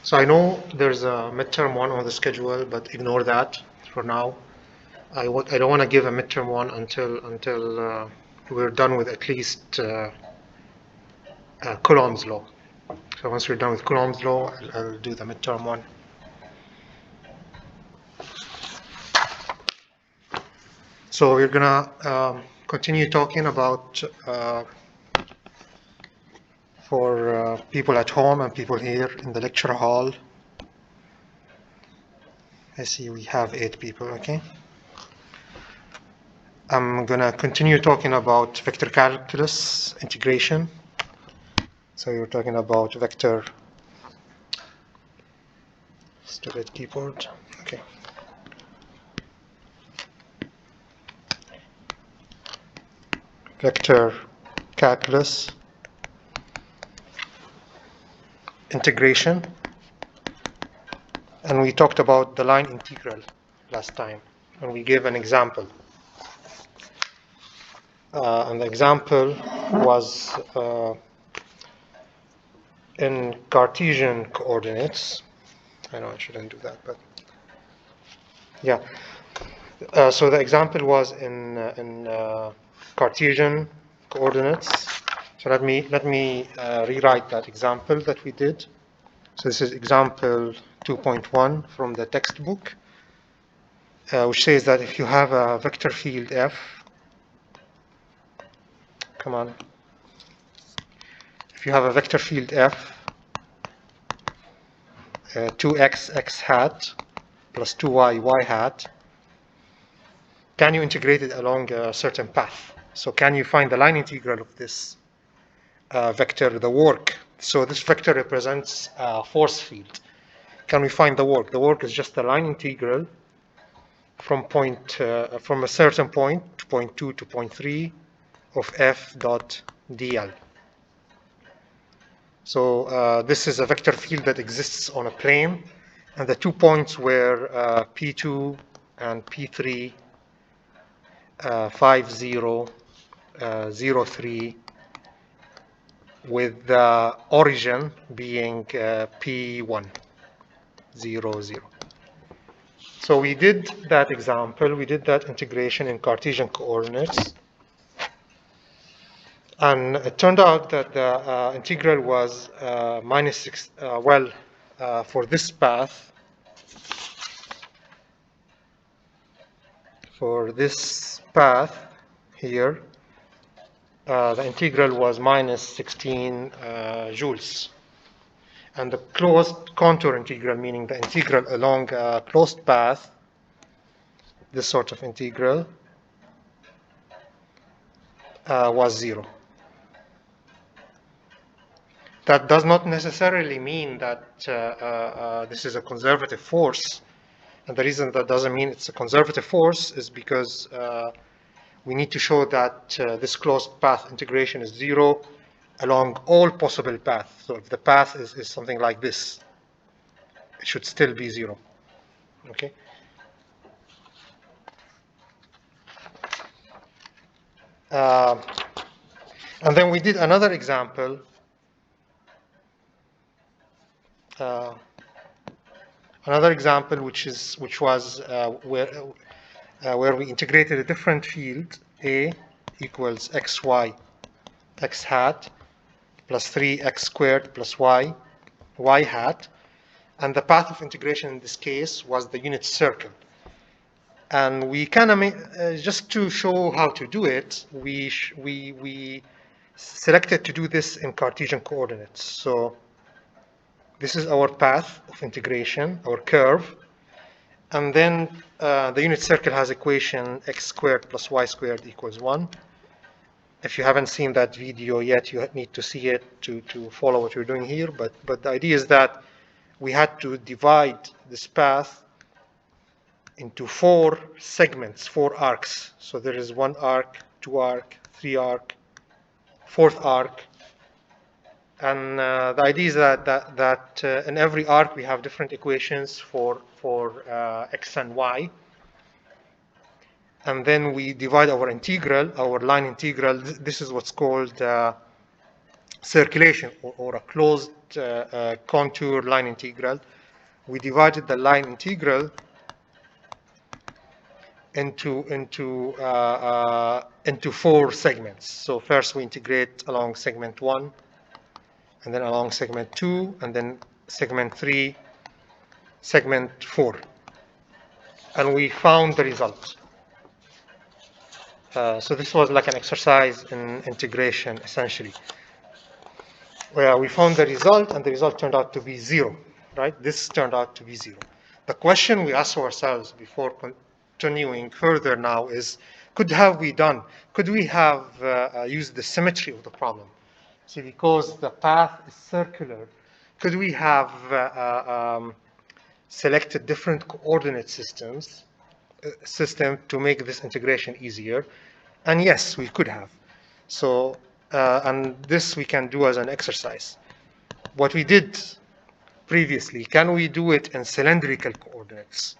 So I know there's a midterm one on the schedule, but ignore that for now. I don't want to give a midterm one until we're done with at least Coulomb's law. So once we're done with Coulomb's law, I'll do the midterm one. So we're gonna continue talking about for people at home and people here in the lecture hall. I see we have 8 people, okay. I'm gonna continue talking about vector calculus integration. So you're talking about vector, stupid keyboard, okay. Vector calculus integration. And we talked about the line integral last time, and we gave an example. And the example was in Cartesian coordinates. I know I shouldn't do that, but yeah. So the example was in Cartesian coordinates. So let me rewrite that example that we did. So this is example 2.1 from the textbook, which says that if you have a vector field f, come on, if you have a vector field f, 2x x hat plus 2y y hat, can you integrate it along a certain path? So can you find the line integral of this vector, the work? So this vector represents a force field. Can we find the work? The work is just the line integral from from a certain point, point 2 to point 3, of f dot dl. So this is a vector field that exists on a plane, and the 2 points were P2 and P3, 5, 0, 0, 3, with the origin being P1, 0, 0. So we did that example, we did that integration in Cartesian coordinates. And it turned out that the integral was minus 6, for this path, here, the integral was minus 16 joules. And the closed contour integral, meaning the integral along a closed path, this sort of integral, was 0. That does not necessarily mean that this is a conservative force. And the reason that doesn't mean it's a conservative force is because we need to show that this closed path integration is 0 along all possible paths. So if the path is something like this, it should still be 0. Okay. And then we did another example. Which was where we integrated a different field, A equals xy x hat plus 3x squared plus y hat, and the path of integration in this case was the unit circle. And we kind of just to show how to do it, we selected to do this in Cartesian coordinates. So this is our path of integration, our curve. And then the unit circle has equation x squared plus y squared equals 1. If you haven't seen that video yet, you need to see it to follow what we're doing here. But the idea is that we had to divide this path into 4 segments, 4 arcs. So there is 1 arc, 2 arc, 3 arc, 4th arc. And the idea is that in every arc we have different equations for x and y. And then we divide our integral, our line integral. This is what's called circulation or a closed contour line integral, we divided the line integral into 4 segments. So first we integrate along segment 1, and then along segment 2, and then segment 3, segment 4. And we found the result. So this was like an exercise in integration, essentially, where we found the result, and the result turned out to be 0, right? This turned out to be 0. The question we ask ourselves before continuing further now is, could we have used the symmetry of the problem? See, because the path is circular, could we have selected different coordinate system to make this integration easier? And yes, we could have. So, and this we can do as an exercise. What we did previously, can we do it in cylindrical coordinates?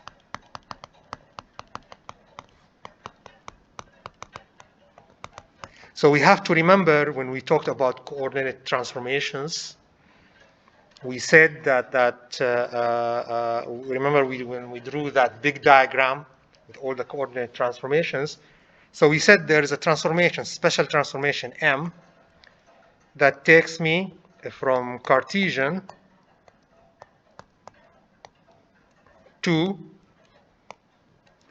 So we have to remember, when we talked about coordinate transformations, we said that remember when we drew that big diagram with all the coordinate transformations, so we said there is a transformation, special transformation M, that takes me from Cartesian to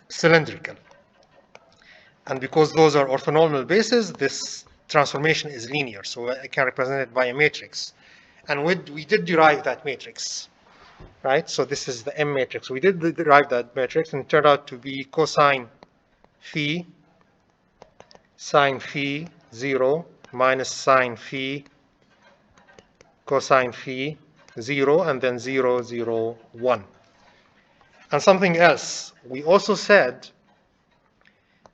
cylindrical. And because those are orthonormal bases, this transformation is linear, so I can represent it by a matrix. And we did derive that matrix, right? So this is the M matrix. We did derive that matrix, and it turned out to be cosine phi, sine phi 0, minus sine phi, cosine phi 0, and then 0, 0, 1. And something else, we also said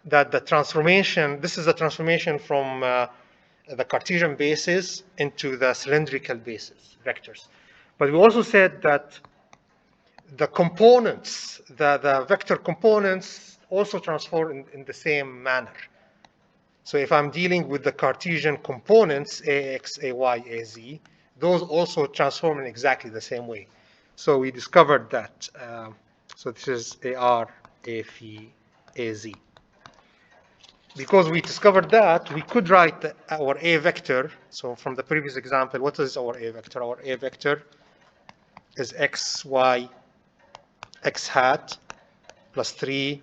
that the transformation, this is a transformation from the Cartesian bases into the cylindrical bases, vectors. But we also said that the components, the vector components, also transform in the same manner. So if I'm dealing with the Cartesian components, ax, ay, az, those also transform in exactly the same way. So we discovered that. So this is ar, a phi, az. Because we discovered that, we could write our A vector. So from the previous example, what is our A vector? Our A vector is x, y, x hat, plus 3,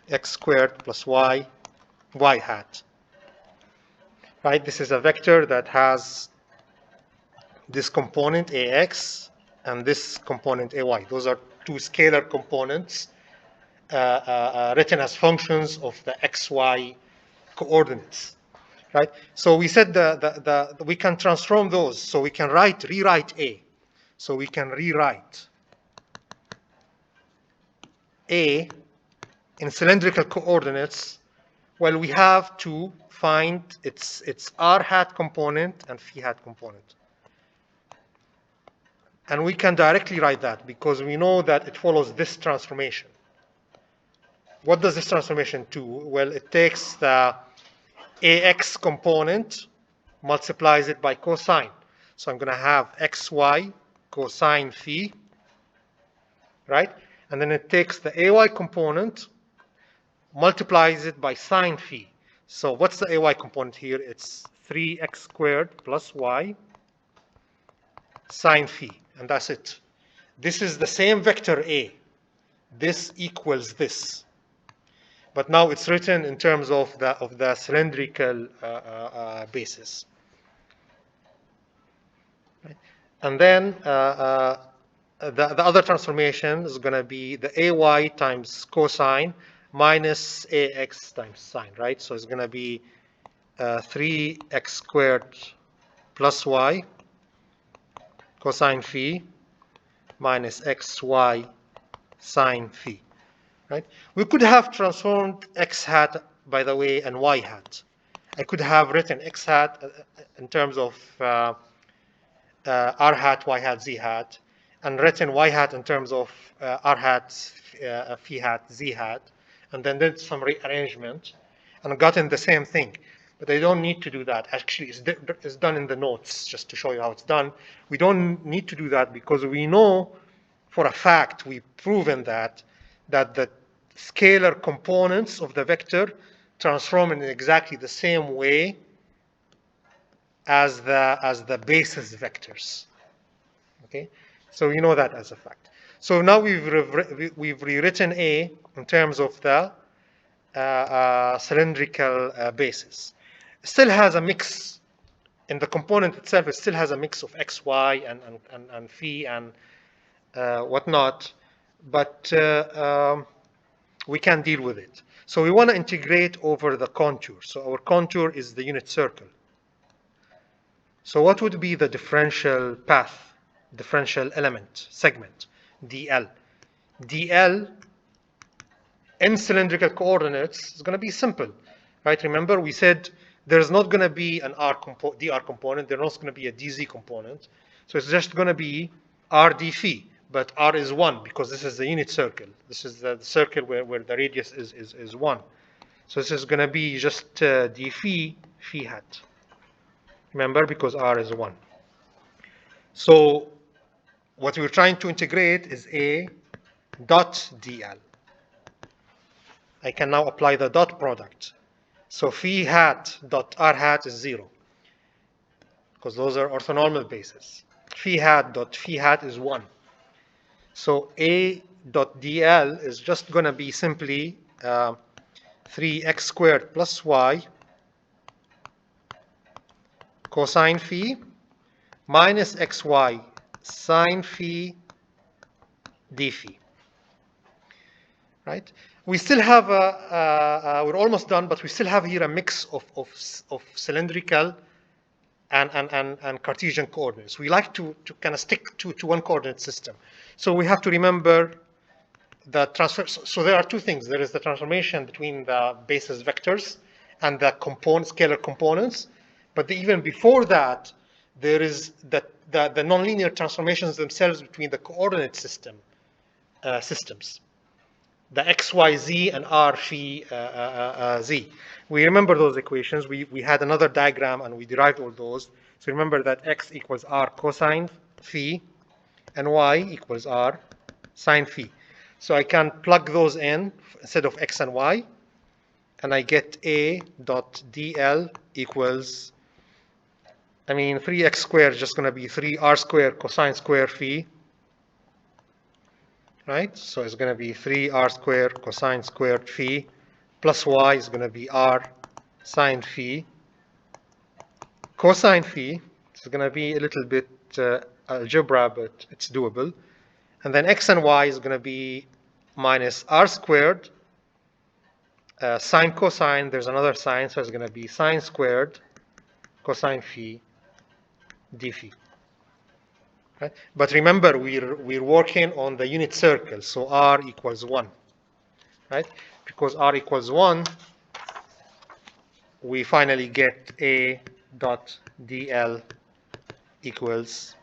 x squared, plus y, y hat. Right? This is a vector that has this component, ax, and this component, ay. Those are two scalar components written as functions of the xy coordinates, right? So we said we can transform those, so we can rewrite A. So we can rewrite A in cylindrical coordinates. Well, we have to find its r hat component and phi hat component. And we can directly write that because we know that it follows this transformation. What does this transformation do? Well, it takes the ax component, multiplies it by cosine. So I'm going to have xy cosine phi, right? And then it takes the ay component, multiplies it by sine phi. So what's the ay component here? It's 3x squared plus y sine phi, and that's it. This is the same vector A. This equals this. But now it's written in terms of the cylindrical basis. Right? And then the other transformation is going to be the ay times cosine minus ax times sine, right? So it's going to be 3x squared plus y cosine phi minus xy sine phi. Right? We could have transformed x hat, by the way, and y hat. I could have written x hat in terms of r hat, y hat, z hat, and written y hat in terms of r hat, phi hat, z hat, and then did some rearrangement and gotten the same thing. But I don't need to do that. Actually, it's done in the notes, just to show you how it's done. We don't need to do that because we know for a fact, we've proven that the scalar components of the vector transform in exactly the same way as the basis vectors. Okay, so we know that as a fact. So now we've rewritten A in terms of the cylindrical basis. It still has a mix in the component itself. It still has a mix of x, y, and phi and whatnot, but we can deal with it. So we want to integrate over the contour. So our contour is the unit circle. So what would be the differential path, differential element, segment, dl? dl in cylindrical coordinates is going to be simple, right? Remember, we said there's not going to be an dr component. There's not going to be a dz component. So it's just going to be r d phi. But r is 1 because this is the unit circle. This is the circle where the radius is 1. So this is going to be just d phi hat. Remember, because r is 1. So what we're trying to integrate is a dot dl. I can now apply the dot product. So phi hat dot r hat is 0 because those are orthonormal bases. Phi hat dot phi hat is 1. So A dot dl is just going to be simply 3x squared plus y cosine phi minus xy sine phi d phi. Right? We still have we're almost done, but we still have here a mix of cylindrical and Cartesian coordinates. We like to kind of stick to one coordinate system. So we have to remember the transfer. So there are two things. There is the transformation between the basis vectors and the scalar components. But even before that, there is the nonlinear transformations themselves between the coordinate systems. The x, y, z, and r, phi, z. We remember those equations. We had another diagram, and we derived all those. So remember that x equals r cosine phi, and y equals r sine phi. So I can plug those in instead of x and y, and I get a dot dl equals, 3x squared is just going to be 3r squared cosine square phi. Right? So it's going to be 3r squared cosine squared phi plus y is going to be r sine phi cosine phi. It's going to be a little bit algebra, but it's doable. And then x and y is going to be minus r squared sine cosine. There's another sine, so it's going to be sine squared cosine phi d phi. Right? But remember, we're working on the unit circle, so r equals 1. Right? Because r equals 1, we finally get a dot dl equals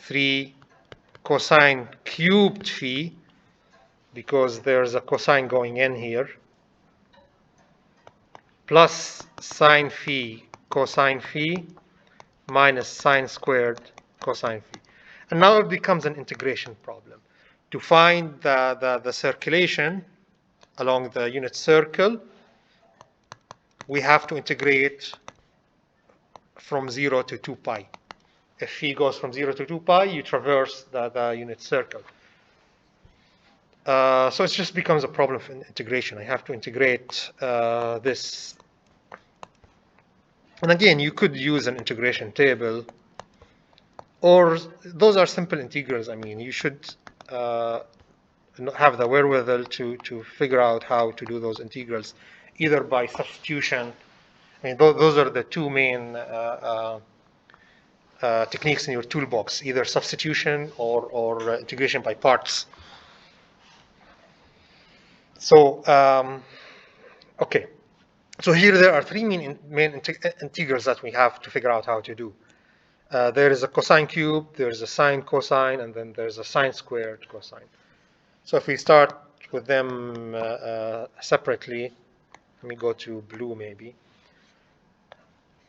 3 cosine cubed phi, because there's a cosine going in here, plus sine phi cosine phi minus sine squared cosine phi. And now it becomes an integration problem. To find the circulation along the unit circle, we have to integrate from 0 to 2 pi. If phi goes from 0 to 2 pi, you traverse the unit circle. So it just becomes a problem of integration. I have to integrate this. And again, you could use an integration table, or those are simple integrals. You should have the wherewithal to figure out how to do those integrals, either by substitution. Those are the two main techniques in your toolbox, either substitution or integration by parts. So, okay. So here there are three main integrals that we have to figure out how to do. There is a cosine cube, there's a sine cosine, and then there's a sine squared cosine. So if we start with them separately, let me go to blue maybe.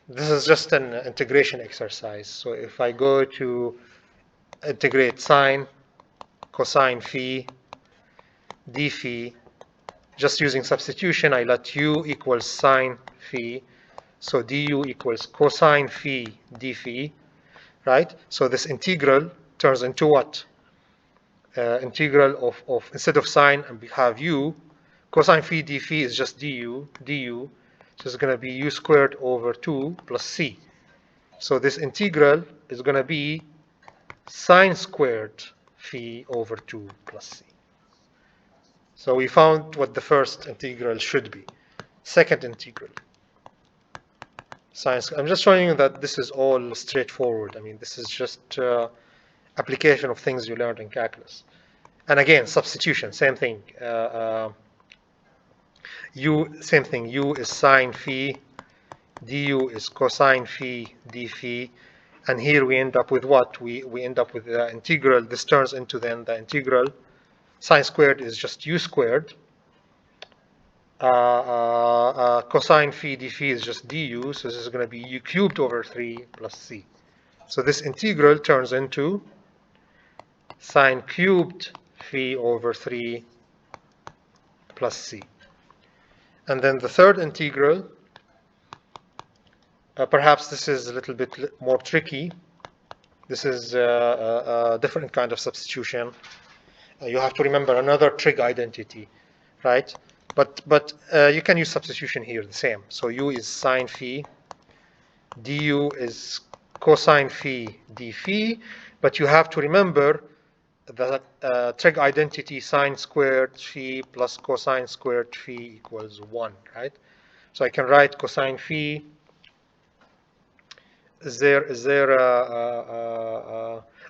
This is just an integration exercise. So if I go to integrate sine, cosine phi, d phi, just using substitution, I let u equals sine phi. So du equals cosine phi d phi, right? So this integral turns into what? Integral of instead of sine, and we have u, cosine phi d phi is just du, so it's going to be u squared over 2 plus c. So this integral is going to be sine squared phi over 2 plus c. So we found what the first integral should be. Second integral, sine. I'm just showing you that this is all straightforward. I mean, this is just application of things you learned in calculus. And again, substitution, same thing. Same thing. U is sine phi, du is cosine phi d phi, and here we end up with what? We end up with the integral. This turns into then the integral. Sine squared is just u squared. Cosine phi d phi is just du, so this is going to be u cubed over 3 plus c. So this integral turns into sine cubed phi over 3 plus c. And then the third integral, perhaps this is a little bit more tricky. This is a different kind of substitution. You have to remember another trig identity, right? But you can use substitution here, the same. So u is sine phi, du is cosine phi d phi, but you have to remember that trig identity sine squared phi plus cosine squared phi equals 1, right? So I can write cosine phi.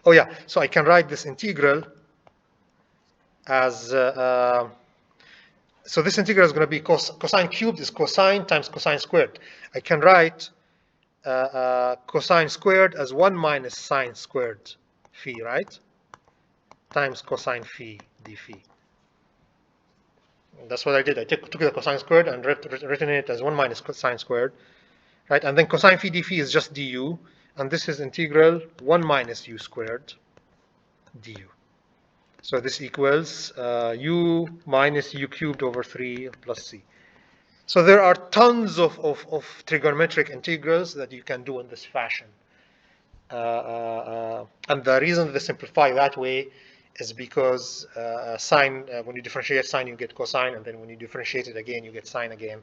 Oh yeah, so I can write this integral as, so this integral is going to be cosine cubed is cosine times cosine squared. I can write cosine squared as 1 minus sine squared phi, right? Times cosine phi d phi. That's what I did. I took the cosine squared and written it as 1 minus cosine squared, right? And then cosine phi d phi is just du, and this is integral 1 minus u squared du. So this equals u minus u cubed over 3 plus c. So there are tons of trigonometric integrals that you can do in this fashion. And the reason they simplify that way is because sine, when you differentiate sine, you get cosine, and then when you differentiate it again, you get sine again.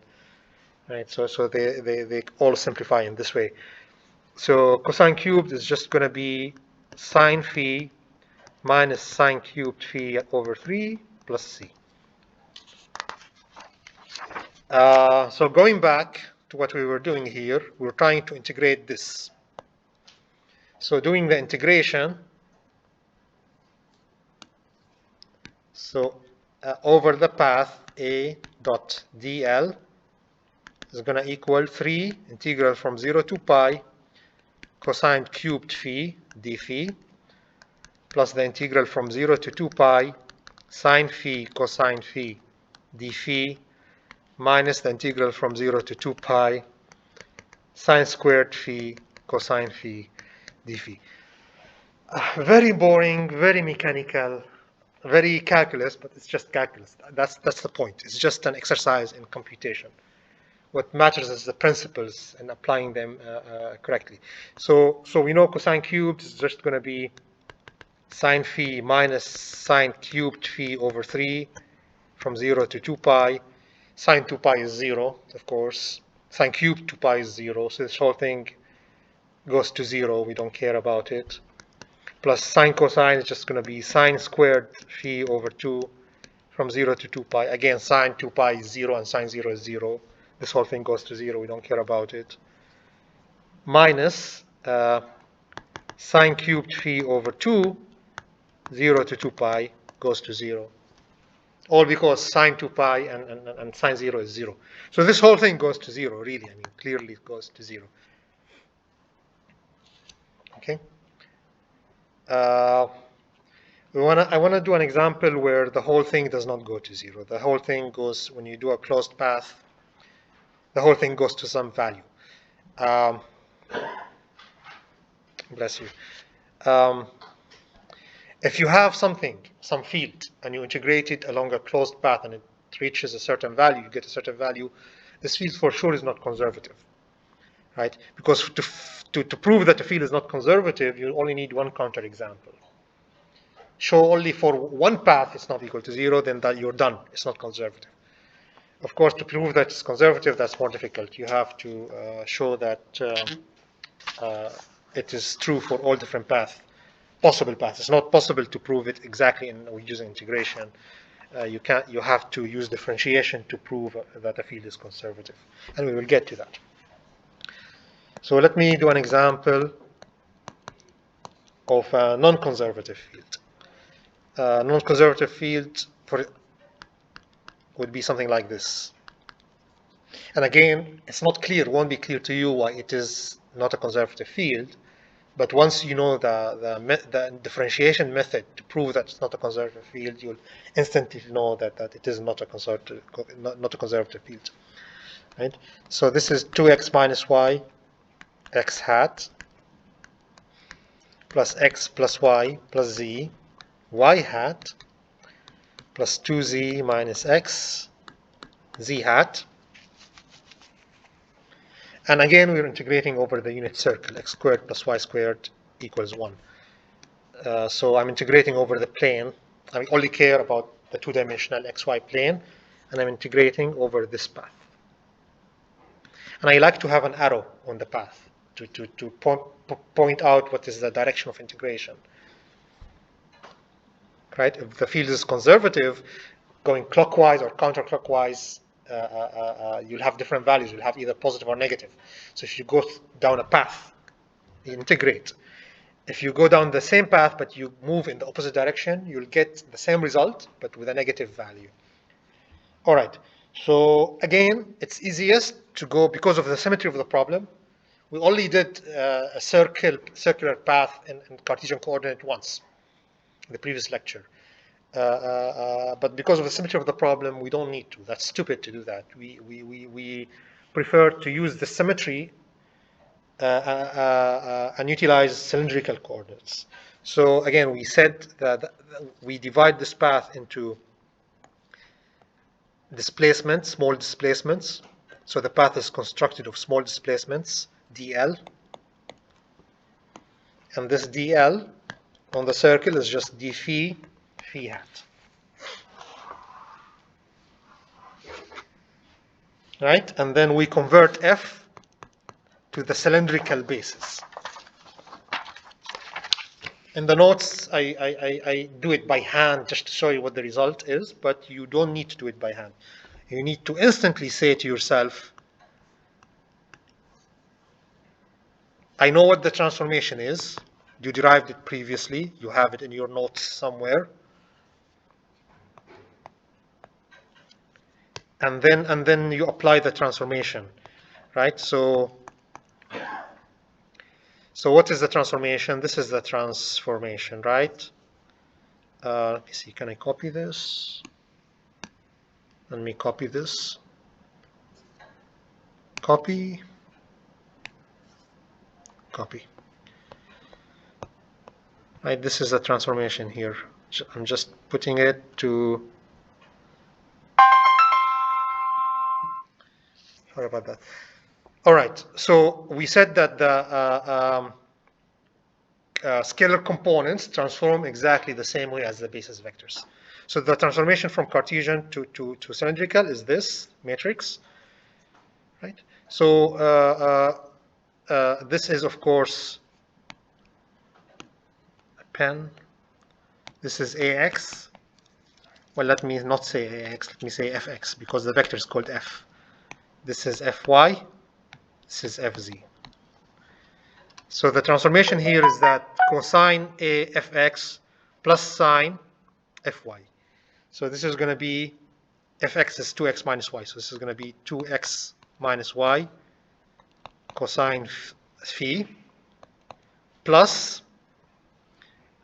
Right? So they all simplify in this way. So cosine cubed is just going to be sine phi minus sine cubed phi over 3 plus c. So going back to what we were doing here, we're trying to integrate this. So doing the integration, so over the path a dot dl is going to equal 3 integral from 0 to pi cosine cubed phi d phi plus the integral from 0 to 2 pi sine phi cosine phi d phi minus the integral from 0 to 2 pi sine squared phi cosine phi d phi. Very boring, very mechanical, very calculus, but it's just calculus. That's the point. It's just an exercise in computation. What matters is the principles and applying them correctly. So we know cosine cubed is just going to be sine phi minus sine cubed phi over 3 from 0 to 2 pi. Sine 2 pi is 0, of course. Sine cubed 2 pi is 0. So this whole thing goes to 0. We don't care about it. Plus sine cosine is just going to be sine squared phi over 2 from 0 to 2 pi. Again, sine 2 pi is 0 and sine 0 is 0. This whole thing goes to 0. We don't care about it. Minus sine cubed phi over 2, 0 to 2 pi goes to 0. All because sine 2 pi and sine 0 is 0. So this whole thing goes to 0, really. I mean, clearly it goes to 0. Okay. I want to do an example where the whole thing does not go to 0. The whole thing goes, when you do a closed path, the whole thing goes to some value. bless you. If you have some field, and you integrate it along a closed path and it reaches a certain value, you get a certain value, this field for sure is not conservative, right? Because to prove that the field is not conservative, you only need one counterexample. Show only for one path it's not equal to 0, then that you're done. It's not conservative. Of course, to prove that it's conservative, that's more difficult. You have to show that it is true for all different possible paths. It's not possible to prove it exactly using integration. You have to use differentiation to prove that a field is conservative, and we will get to that. So let me do an example of a non-conservative field. Non-conservative field would be something like this. And again, it's not clear, it won't be clear to you why it is not a conservative field, but once you know the differentiation method to prove that it's not a conservative field, you'll instantly know that it is not a conservative field. Right? So this is 2x minus y x hat plus x plus y plus z y hat plus 2z minus x z hat. And again, we're integrating over the unit circle, x squared plus y squared equals 1. So I'm integrating over the plane. I only care about the two-dimensional xy plane, and I'm integrating over this path. And I like to have an arrow on the path to point out what is the direction of integration. Right? If the field is conservative, going clockwise or counterclockwise, you'll have different values. You'll have either positive or negative. So if you go down a path, you integrate. If you go down the same path but you move in the opposite direction, you'll get the same result but with a negative value. All right. So again, it's easiest to go because of the symmetry of the problem. We only did a circular path in Cartesian coordinate once in the previous lecture. But because of the symmetry of the problem, we don't need to. That's stupid to do that. We prefer to use the symmetry and utilize cylindrical coordinates. So again, we said that we divide this path into displacements, small displacements. So the path is constructed of small displacements, dl. And this dl on the circle is just d phi hat. Right? And then we convert f to the cylindrical basis. In the notes, I do it by hand just to show you what the result is, but you don't need to do it by hand. You need to instantly say to yourself, I know what the transformation is. You derived it previously. You have it in your notes somewhere. And then you apply the transformation, right? So what is the transformation? This is the transformation, right? Let me see, can I copy this? Let me copy this. Copy. Copy. Right, this is the transformation here. I'm just putting it to... Sorry about that. All right, so we said that the scalar components transform exactly the same way as the basis vectors. So the transformation from Cartesian to cylindrical is this matrix, right? So this is, of course, a pen. This is AX. Well, let me not say AX, let me say FX, because the vector is called F. This is Fy, this is Fz. So the transformation here is that cosine A Fx plus sine Fy. So this is going to be, Fx is 2x minus y, so this is going to be 2x minus y cosine phi plus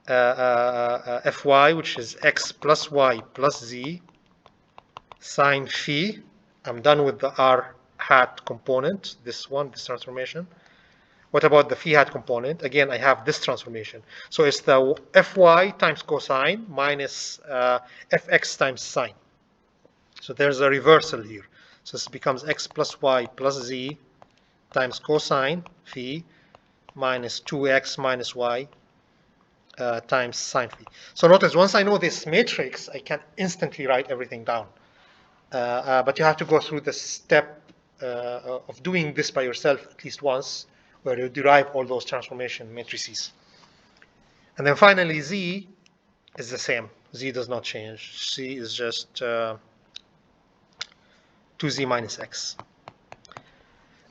Fy, which is x plus y plus z sine phi. I'm done with the r hat component, this one, this transformation. What about the phi hat component? Again, I have this transformation. So it's the Fy times cosine minus Fx times sine. So there's a reversal here. So this becomes x plus y plus z times cosine phi minus 2x minus y times sine phi. So notice, once I know this matrix, I can instantly write everything down. But you have to go through the step of doing this by yourself at least once, where you derive all those transformation matrices. And then finally, z is the same. Z does not change. Z is just 2z minus x.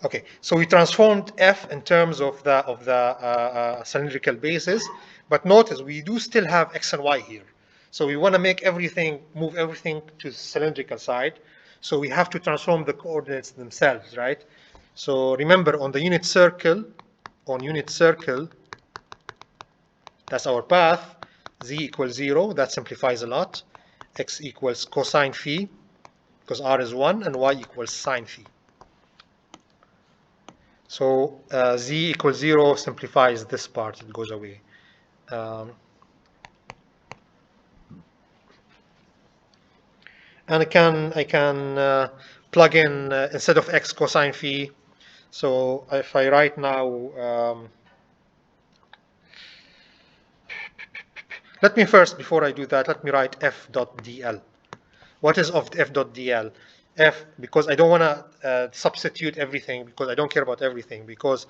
Okay, so we transformed f in terms of the cylindrical basis, but notice we do still have x and y here. So we want to make everything, move everything to the cylindrical side. So we have to transform the coordinates themselves, right? So remember, on the unit circle, that's our path. Z equals 0. That simplifies a lot. X equals cosine phi, because r is 1, and y equals sine phi. So z equals 0 simplifies this part. It goes away. And I can plug in instead of x cosine phi. So if I write now, let me first, before I do that, let me write f dot dl. What is of f dot dl? F, because I don't want to substitute everything, because I don't care about everything, because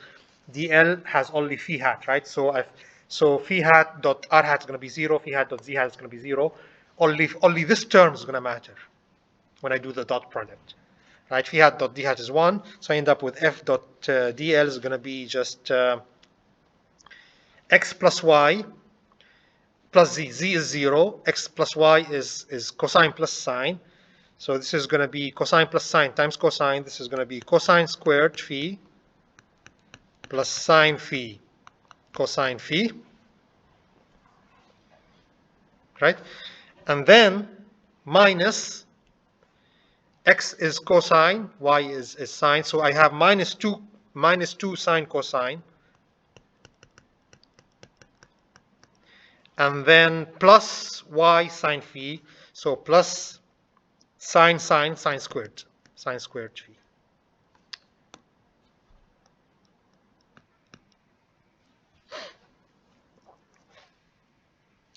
dl has only phi hat, right? So phi hat dot r hat is going to be 0, phi hat dot z hat is going to be 0. Only this term is going to matter when I do the dot product, right? Phi hat dot d hat is 1, so I end up with f dot dl is going to be just x plus y plus z. Z is 0, x plus y is cosine plus sine. So this is going to be cosine plus sine times cosine. This is going to be cosine squared phi plus sine phi cosine phi, right? And then minus x is cosine, y is sine. So I have minus 2 sine cosine, and then plus y sine phi. So plus sine squared phi.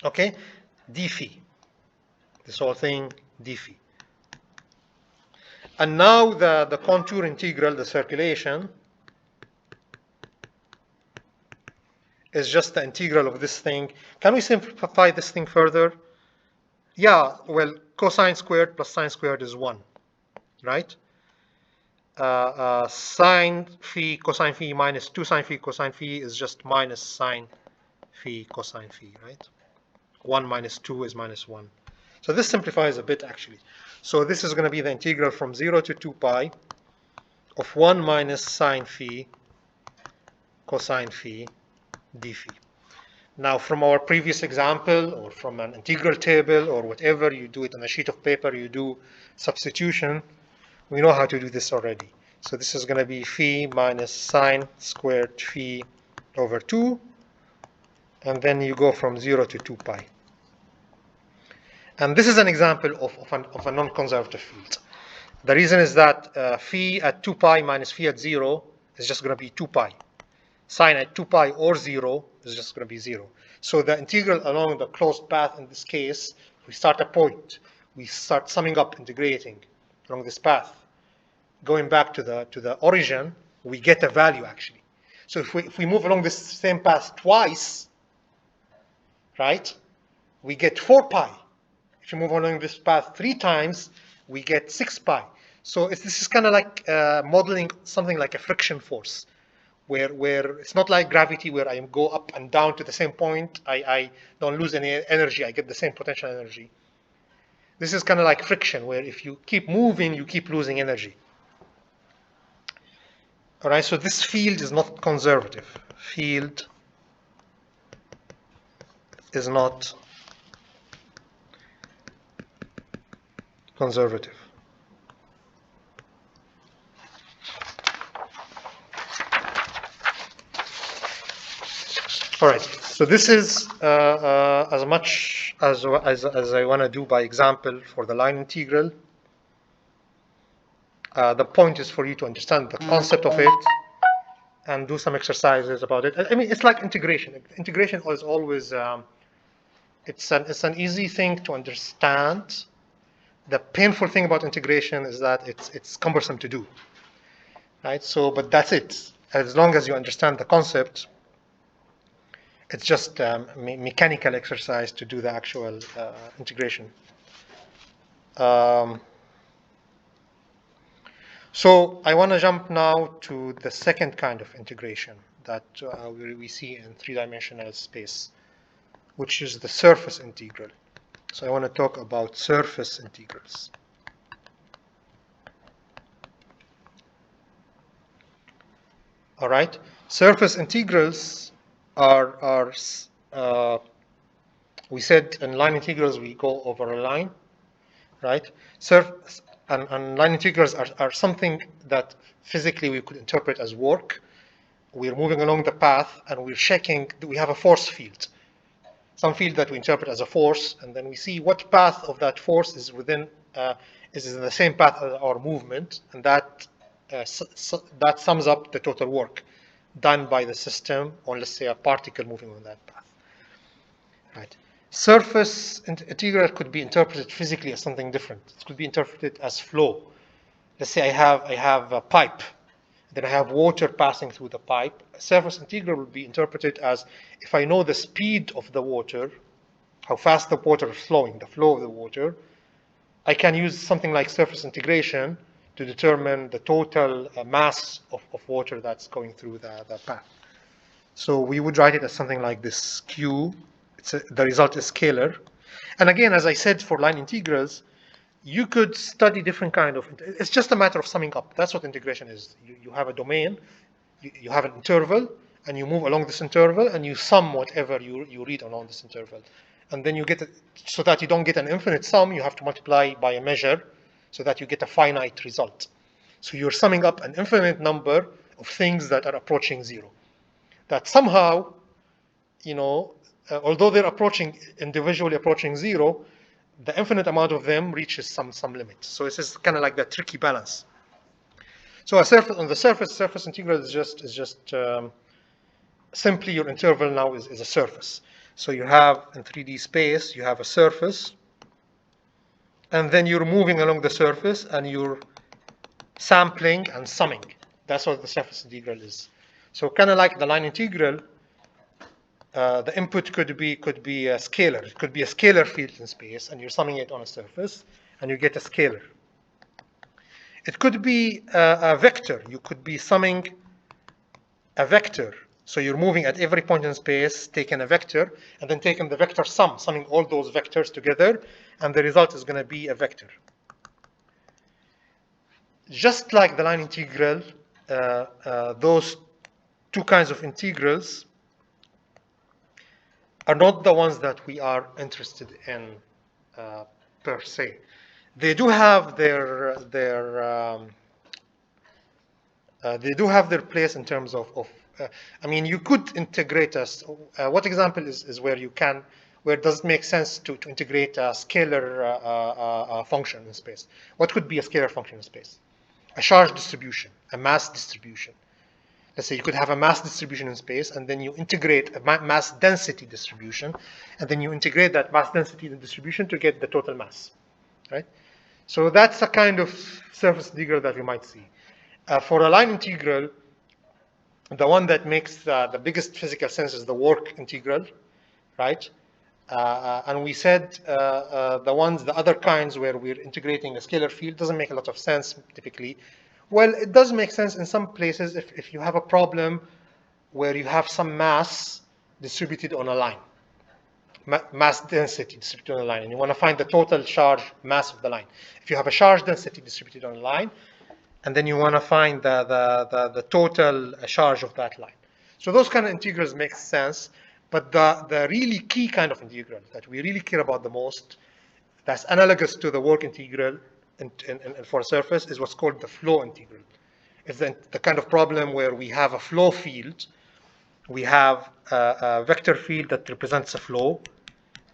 Okay, d phi. This whole thing, d phi. And now the contour integral, the circulation, is just the integral of this thing. Can we simplify this thing further? Yeah, well, cosine squared plus sine squared is 1, right? Sine phi cosine phi minus 2 sine phi cosine phi is just minus sine phi cosine phi, right? 1 minus 2 is minus 1. So this simplifies a bit, actually. So this is going to be the integral from 0 to 2 pi of 1 minus sine phi cosine phi d phi. Now, from our previous example, or from an integral table, or whatever, you do it on a sheet of paper, you do substitution, we know how to do this already. So this is going to be phi minus sine squared phi over 2, and then you go from 0 to 2 pi. And this is an example of a non-conservative field. The reason is that phi at 2 pi minus phi at 0 is just going to be 2 pi. Sine at 2 pi or 0 is just going to be 0. So the integral along the closed path in this case, we start a point. We start summing up, integrating along this path. Going back to the origin, we get a value, actually. So if we move along this same path twice, right, we get 4 pi. If you move along this path 3 times, we get 6 pi. So this is kind of like modeling something like a friction force, where it's not like gravity, where I go up and down to the same point. I don't lose any energy. I get the same potential energy. This is kind of like friction, where if you keep moving, you keep losing energy. All right, so this field is not conservative. Field is not conservative. All right, so this is as much as I want to do by example for the line integral. The point is for you to understand the concept of it and do some exercises about it. I mean, it's like integration. Integration is always, it's an easy thing to understand. The painful thing about integration is that it's cumbersome to do, right? So, but that's it. As long as you understand the concept, it's just mechanical exercise to do the actual integration. So I want to jump now to the second kind of integration that we see in three-dimensional space, which is the surface integral. So I want to talk about surface integrals. All right, surface integrals are we said in line integrals we go over a line, right? And line integrals are something that physically we could interpret as work. We're moving along the path and we're checking, we have a force field. Some field that we interpret as a force, and then we see what path of that force is within, is in the same path as our movement, and that that sums up the total work done by the system, or let's say a particle moving on that path. Right. Surface integral could be interpreted physically as something different. It could be interpreted as flow. Let's say I have a pipe, then I have water passing through the pipe. Surface integral would be interpreted as, if I know the speed of the water, how fast the water is flowing, the flow of the water, I can use something like surface integration to determine the total mass of water that's going through the path. So we would write it as something like this: Q, the result is scalar. And again, as I said, for line integrals, you could study different kind of, it's just a matter of summing up. That's what integration is. You have a domain, you have an interval, and you move along this interval, and you sum whatever you read along this interval. And then you get, so that you don't get an infinite sum, you have to multiply by a measure so that you get a finite result. So you're summing up an infinite number of things that are approaching zero. That somehow, although they're individually approaching zero, the infinite amount of them reaches some limit. So this is kind of like that tricky balance. So on the surface integral is just simply your interval now is a surface. So you have in 3D space, you have a surface, and then you're moving along the surface and you're sampling and summing. That's what the surface integral is. So kind of like the line integral, the input could be a scalar. It could be a scalar field in space, and you're summing it on a surface, and you get a scalar. It could be a vector. You could be summing a vector. So you're moving at every point in space, taking a vector, and then taking the vector sum, summing all those vectors together, and the result is going to be a vector. Just like the line integral, those two kinds of integrals are not the ones that we are interested in per se. They do have their place in terms of I mean, you could integrate us. What example is where it does make sense to integrate a scalar function in space? What could be a scalar function in space? A charge distribution, a mass distribution. Let's say you could have a mass distribution in space, and then you integrate a mass density distribution, and then you integrate that mass density distribution to get the total mass, right? So that's a kind of surface integral that we might see. For a line integral, the one that makes the biggest physical sense is the work integral, right? And we said the other kinds where we're integrating a scalar field doesn't make a lot of sense typically. Well, it does make sense in some places if you have a problem where you have some mass distributed on a line, mass density distributed on a line, and you want to find the total charge mass of the line. If you have a charge density distributed on a line, and then you want to find the total charge of that line. So those kind of integrals make sense, but the really key kind of integral that we really care about the most, that's analogous to the work integral for a surface, is what's called the flow integral. It's the kind of problem where we have a flow field, we have a vector field that represents a flow,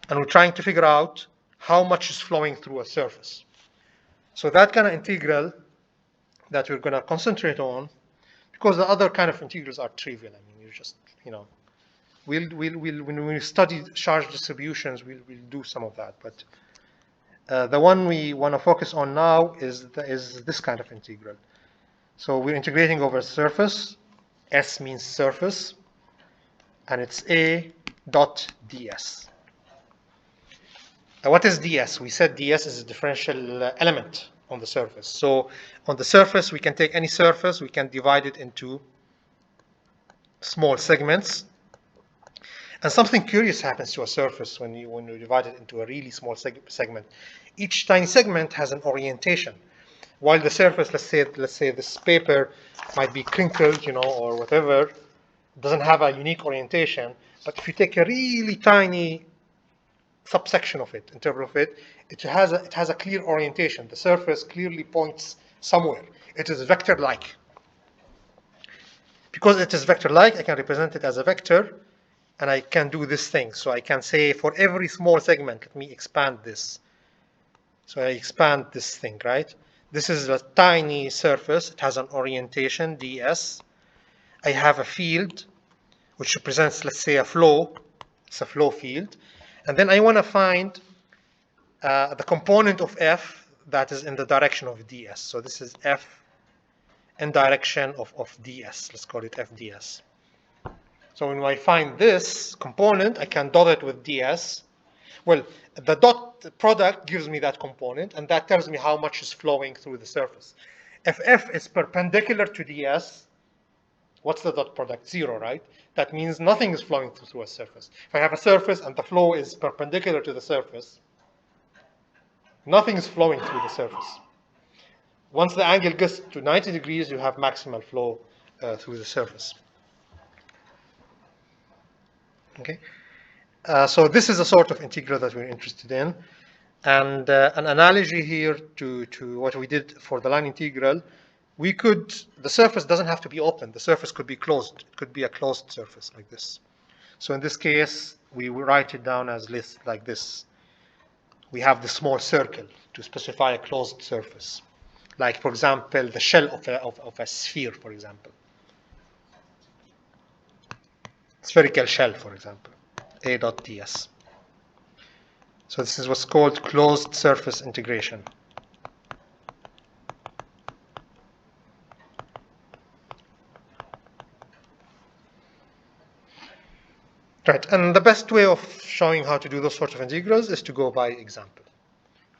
and we're trying to figure out how much is flowing through a surface. So that kind of integral that we're going to concentrate on, because the other kind of integrals are trivial. I mean, you just, when we study charge distributions, we'll do some of that. But the one we want to focus on now is this kind of integral. So we're integrating over a surface. S means surface, and it's A dot ds. What is ds? We said ds is a differential element on the surface. So on the surface, we can take any surface, we can divide it into small segments. And something curious happens to a surface when you divide it into a really small segment. Each tiny segment has an orientation. While the surface, let's say this paper might be crinkled, or whatever, doesn't have a unique orientation. But if you take a really tiny subsection of it, interval of it, it has a clear orientation. The surface clearly points somewhere. It is vector-like. Because it is vector-like, I can represent it as a vector, and I can do this thing. So I can say for every small segment, let me expand this. So I expand this thing, right? This is a tiny surface. It has an orientation, ds. I have a field, which represents, let's say, a flow. It's a flow field. And then I want to find the component of f that is in the direction of ds. So this is f in direction of ds. Let's call it f ds. So when I find this component, I can dot it with ds. Well, the dot product gives me that component, and that tells me how much is flowing through the surface. If f is perpendicular to ds, what's the dot product? 0, right? That means nothing is flowing through a surface. If I have a surface and the flow is perpendicular to the surface, nothing is flowing through the surface. Once the angle gets to 90 degrees, you have maximal flow through the surface. Okay. So this is a sort of integral that we're interested in. And an analogy here to what we did for the line integral, the surface doesn't have to be open. The surface could be closed. It could be a closed surface like this. So in this case, we will write it down as like this. We have the small circle to specify a closed surface. Like, for example, the shell of a sphere, for example. Spherical shell, for example. A dot ds. So this is what's called closed surface integration. Right, and the best way of showing how to do those sorts of integrals is to go by example.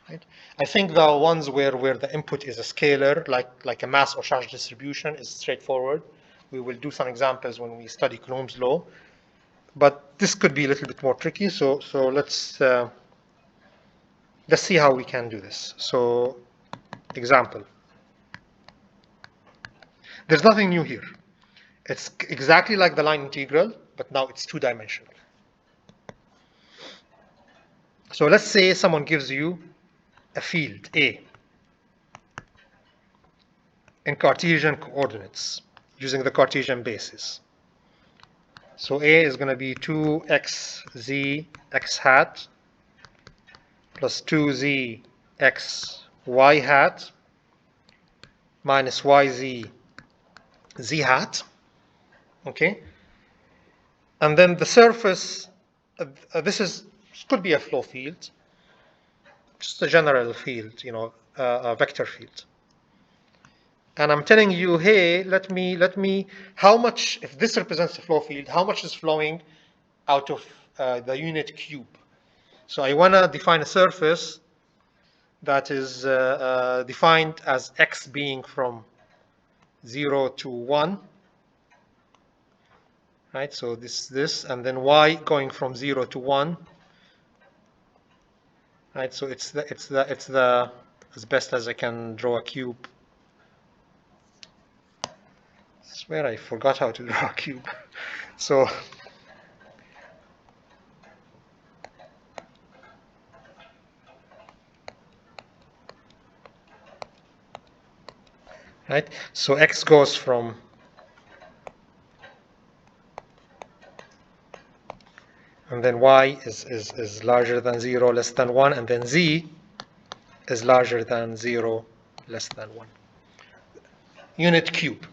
Right? I think the ones where the input is a scalar, like a mass or charge distribution, is straightforward. We will do some examples when we study Coulomb's law. But this could be a little bit more tricky, so let's see how we can do this. So, example. There's nothing new here. It's exactly like the line integral, but now it's two-dimensional. So let's say someone gives you a field, A, in Cartesian coordinates, using the Cartesian basis. So A is going to be 2xz x hat plus 2z x y hat minus yz z hat. Okay? And then the surface, this could be a flow field, just a general field, a vector field. And I'm telling you, hey, let me, how much, if this represents a flow field, how much is flowing out of the unit cube? So I want to define a surface that is defined as x being from 0 to 1. Right, so this, and then y going from 0 to 1. Right, so it's the as best as I can draw a cube. I swear I forgot how to draw a cube. So right, so x goes from and then y is larger than 0, less than 1, and then z is larger than 0, less than 1. Unit cube.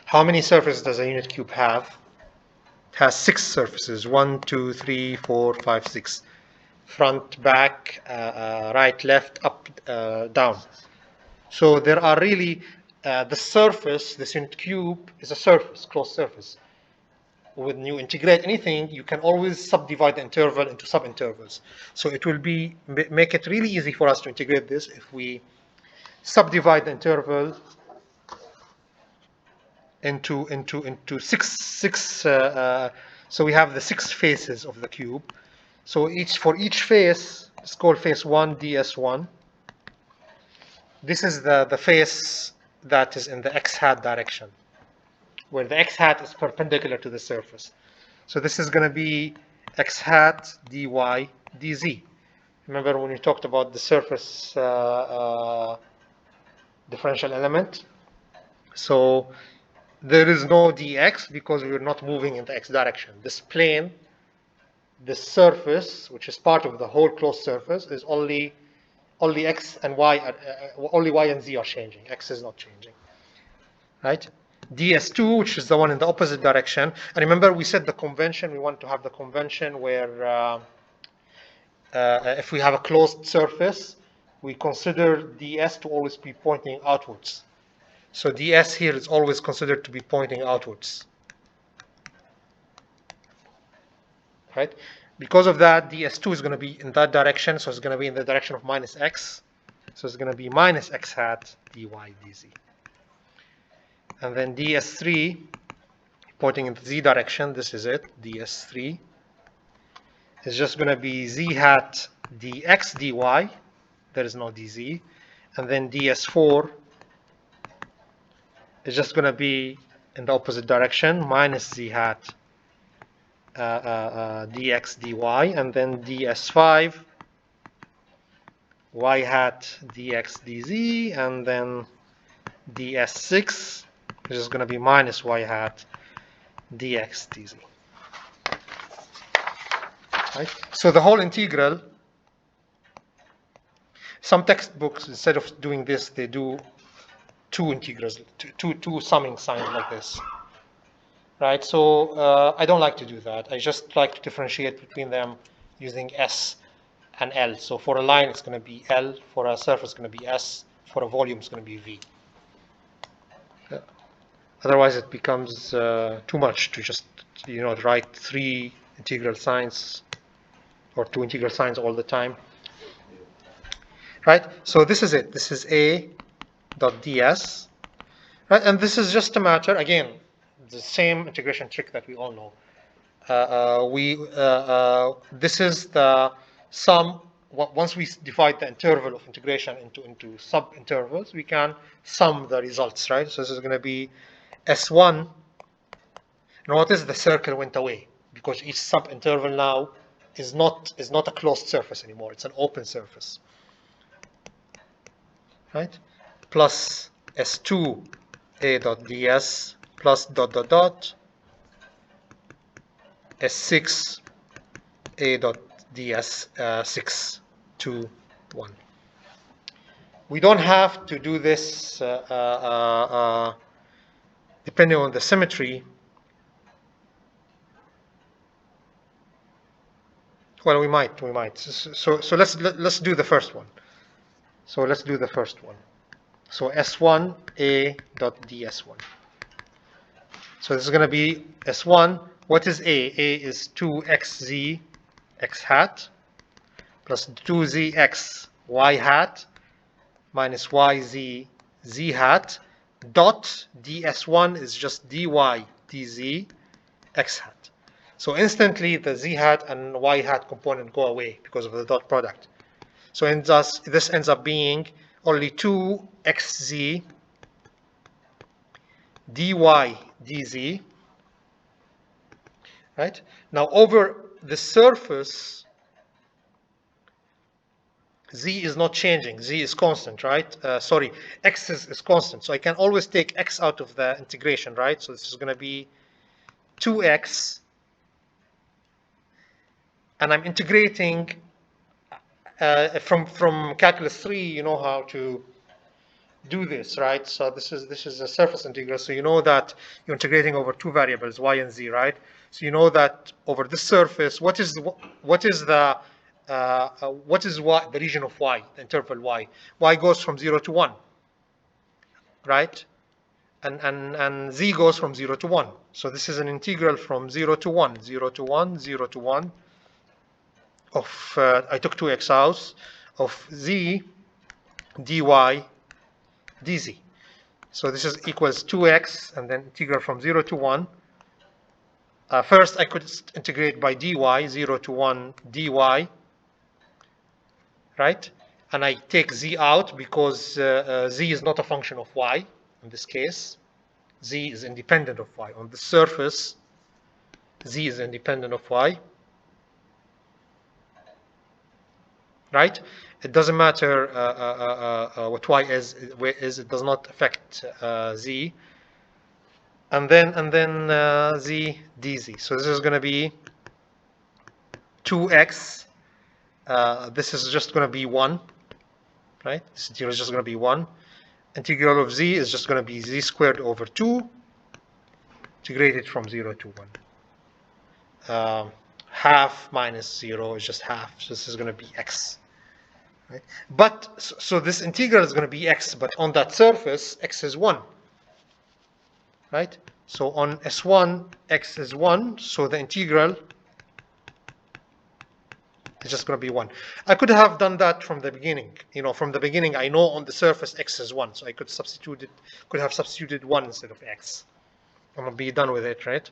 How many surfaces does a unit cube have? It has 6 surfaces. 1, 2, 3, 4, 5, 6. Front, back, right, left, up, down. So there are really, the surface, this unit cube is a surface, closed surface. When you integrate anything, you can always subdivide the interval into subintervals. So it will make it really easy for us to integrate this if we subdivide the interval into six. So we have the 6 faces of the cube. So for each face, it's called face 1, ds1. This is the face that is in the x hat direction, where the x hat is perpendicular to the surface. So this is going to be x hat dy dz. Remember when we talked about the surface differential element? So there is no dx because we're not moving in the x direction. This plane, this surface, which is part of the whole closed surface, is only x and y, only y and z are changing. X is not changing, right? ds2, which is the one in the opposite direction. And remember, we said the convention. We want to have the convention where if we have a closed surface, we consider ds to always be pointing outwards. So ds here is always considered to be pointing outwards, right? Because of that, ds2 is going to be in that direction, so it's going to be in the direction of minus x. So it's going to be minus x hat dy dz. And then ds3, pointing in the z direction, this is it, ds3, is just going to be z hat dx dy, there is no dz. And then ds4 is just going to be in the opposite direction, minus z hat dx dy, and then ds5 y hat dx dz, and then ds6 is just going to be minus y hat dx dz. Right? So the whole integral, some textbooks, instead of doing this, they do two integrals, two summing signs like this. Right, so I don't like to do that. I just like to differentiate between them using S and L. So for a line, it's going to be L. For a surface, it's going to be S. For a volume, it's going to be V. Otherwise, it becomes too much to just, write 3 integral signs or 2 integral signs all the time. Right, so this is it. This is A dot ds. Right, and this is just a matter, again, the same integration trick that we all know. This is the sum. Once we divide the interval of integration into sub-intervals, we can sum the results, right? So this is going to be S1. Notice the circle went away because each sub-interval now is not a closed surface anymore. It's an open surface, right? Plus S2 A dot ds plus dot dot dot S6 A dot ds 6 2 1. We don't have to do this depending on the symmetry. Well, we might. So let's do the first one. So let's do the first one. So S1 A dot ds1. So this is going to be S1. What is A? A is 2xz x hat plus 2zx y hat minus yz z hat dot ds1 is just dy dz x hat. So instantly the z hat and y hat component go away because of the dot product. So this ends up being only 2xz dy dz, right? Now over the surface, z is not changing, z is constant, right? Sorry, x is constant, so I can always take x out of the integration, right? So this is going to be 2x and I'm integrating from calculus 3. You know how to do this, right? So this is a surface integral. So you know that you're integrating over two variables, y and z, right? So you know that over this surface, what is the region of y, the interval y? Y goes from 0 to 1, right? And z goes from 0 to 1. So this is an integral from 0 to 1, 0 to 1, 0 to 1 of, I took 2x out, of z dy dz. So this is equals 2x, and then integral from 0 to 1. First, I could integrate by dy, 0 to 1 dy, right? And I take z out because z is not a function of y in this case. Z is independent of y. On the surface, z is independent of y, right? It doesn't matter what y is, it does not affect z. And then z dz. So this is going to be 2x. This is just going to be 1, right? This integral is just going to be 1. Integral of z is just going to be z squared over 2, integrated from 0 to 1. Half minus 0 is just half. So this is going to be x. Right? But so this integral is going to be x, but on that surface, x is 1. Right? So on S1, x is 1, so the integral is just going to be 1. I could have done that from the beginning. You know, from the beginning, I know on the surface x is 1, so I could have substituted 1 instead of x. I'm going to be done with it, right?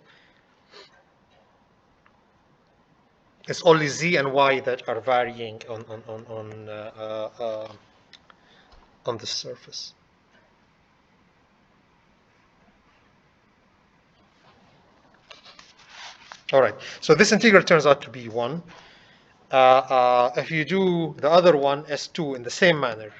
It's only z and y that are varying on the surface. All right, so this integral turns out to be 1. If you do the other one, S2, in the same manner,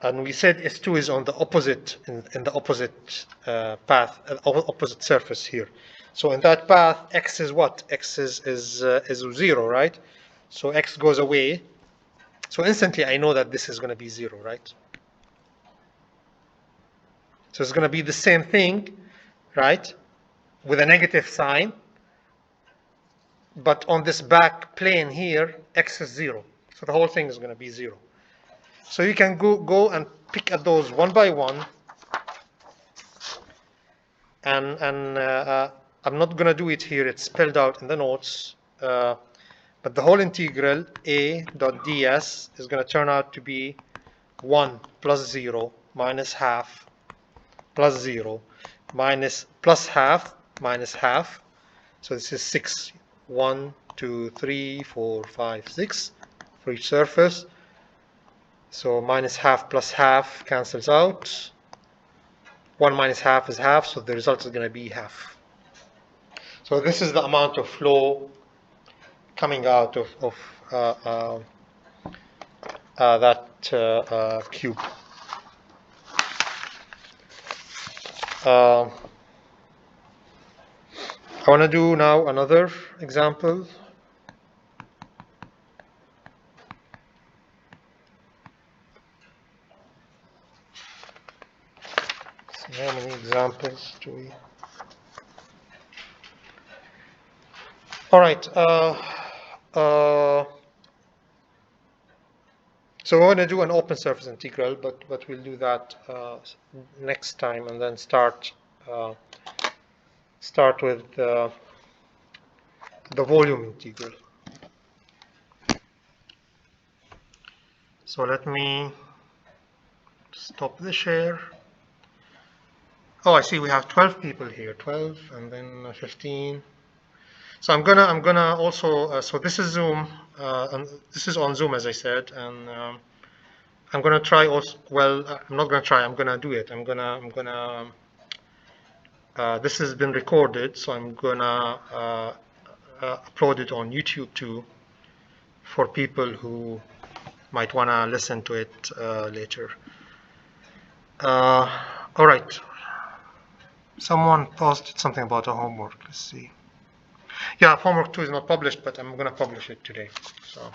and we said S2 is on the opposite, in the opposite path, opposite surface here. So in that path, x is what? X is 0, right? So x goes away. So instantly I know that this is going to be 0, right? So it's going to be the same thing, right? With a negative sign. But on this back plane here, x is 0. So the whole thing is going to be 0. So you can go and pick at those one by one. And I'm not going to do it here. It's spelled out in the notes. But the whole integral a dot ds is going to turn out to be 1 plus 0 minus half plus 0 minus plus half minus half. So this is 6. 1, 2, 3, 4, 5, 6 for each surface. So minus half plus half cancels out. 1 minus half is half, so the result is going to be half. So this is the amount of flow coming out of that cube. I want to do now another example. Let's see, how many examples do we? All right. So we're going to do an open surface integral, but we'll do that next time, and then start with the volume integral. So let me stop the share. Oh, I see we have 12 people here, 12 and then 15. So I'm gonna also so this is Zoom, and this is on Zoom, as I said, and I'm gonna try also. Well, I'm not gonna try. I'm gonna do it. I'm gonna. This has been recorded, so I'm gonna upload it on YouTube too, for people who might wanna listen to it later. All right. Someone posted something about a homework. Let's see. Yeah, homework 2 is not published, but I'm going to publish it today. So